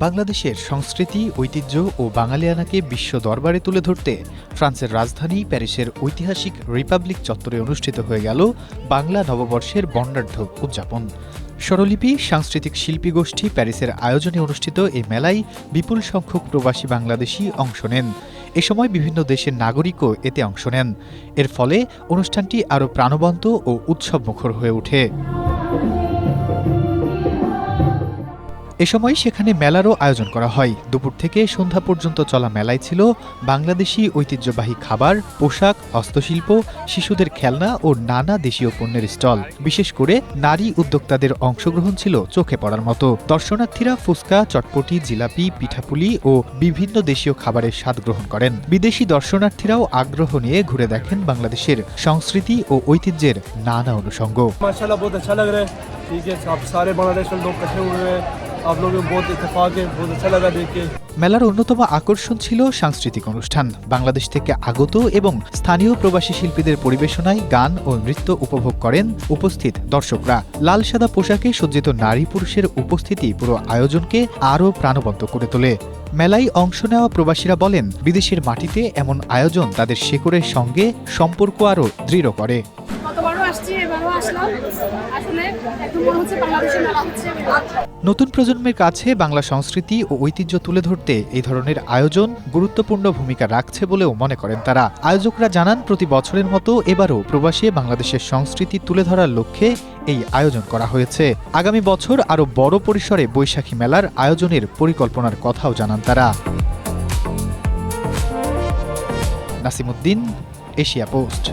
বাংলাদেশের সংস্কৃতি, ঐতিহ্য ও বাঙালিয়ানাকে বিশ্ব দরবারে তুলে ধরতে ফ্রান্সের রাজধানী প্যারিসের ঐতিহাসিক রিপাবলিক চত্বরে অনুষ্ঠিত হয়ে গেল বাংলা নববর্ষের বর্ণাঢ্য উদযাপন। স্বরলিপি, সাংস্কৃতিক শিল্পী গোষ্ঠী প্যারিসের আয়োজনে অনুষ্ঠিত এই মেলায় বিপুল সংখ্যক প্রবাসী বাংলাদেশি অংশ নেন। এ সময় বিভিন্ন দেশের নাগরিকও এতে অংশ নেন। এর ফলে অনুষ্ঠানটি আরও প্রাণবন্ত ও উৎসবমুখর হয়ে ওঠে। এ সময় সেখানে মেলারও আয়োজন করা হয়। দুপুর থেকে সন্ধ্যা পর্যন্ত চলা মেলায় ছিল বাংলাদেশি ঐতিহ্যবাহী খাবার, পোশাক, হস্তশিল্প, শিশুদের খেলনা ও নানা দেশীয় পণ্যের স্টল। বিশেষ করে নারী উদ্যোক্তাদের অংশগ্রহণ ছিল চোখে পড়ার মতো। দর্শনার্থীরা ফুচকা, চটপটি, জিলাপি, পিঠাপুলি ও বিভিন্ন দেশীয় খাবারের স্বাদ গ্রহণ করেন। বিদেশি দর্শনার্থীরাও আগ্রহ নিয়ে ঘুরে দেখেন বাংলাদেশের সংস্কৃতি ও ঐতিহ্যের নানা অনুষঙ্গ। মেলার অন্যতম আকর্ষণ ছিল সাংস্কৃতিক অনুষ্ঠান। বাংলাদেশ থেকে আগত এবং স্থানীয় প্রবাসী শিল্পীদের পরিবেশনায় গান ও নৃত্য উপভোগ করেন উপস্থিত দর্শকরা। লাল সাদা পোশাকে সজ্জিত নারী পুরুষের উপস্থিতি পুরো আয়োজনকে আরও প্রাণবন্ত করে তোলে। মেলায় অংশ নেওয়া প্রবাসীরা বলেন, বিদেশের মাটিতে এমন আয়োজন তাদের শেকড়ের সঙ্গে সম্পর্ক আরও দৃঢ় করে। নতুন প্রজন্মের কাছে বাংলা সংস্কৃতি ও ঐতিহ্য তুলে ধরতে এই ধরনের আয়োজন গুরুত্বপূর্ণ ভূমিকা রাখছে বলেও মনে করেন তারা। আয়োজকরা জানান, প্রতি বছরের মতো এবারও প্রবাসে বাংলাদেশের সংস্কৃতি তুলে ধরার লক্ষ্যে এই আয়োজন করা হয়েছে। আগামী বছর আরও বড় পরিসরে বৈশাখী মেলার আয়োজনের পরিকল্পনার কথাও জানান তারা। Nasimuddin, Asia post.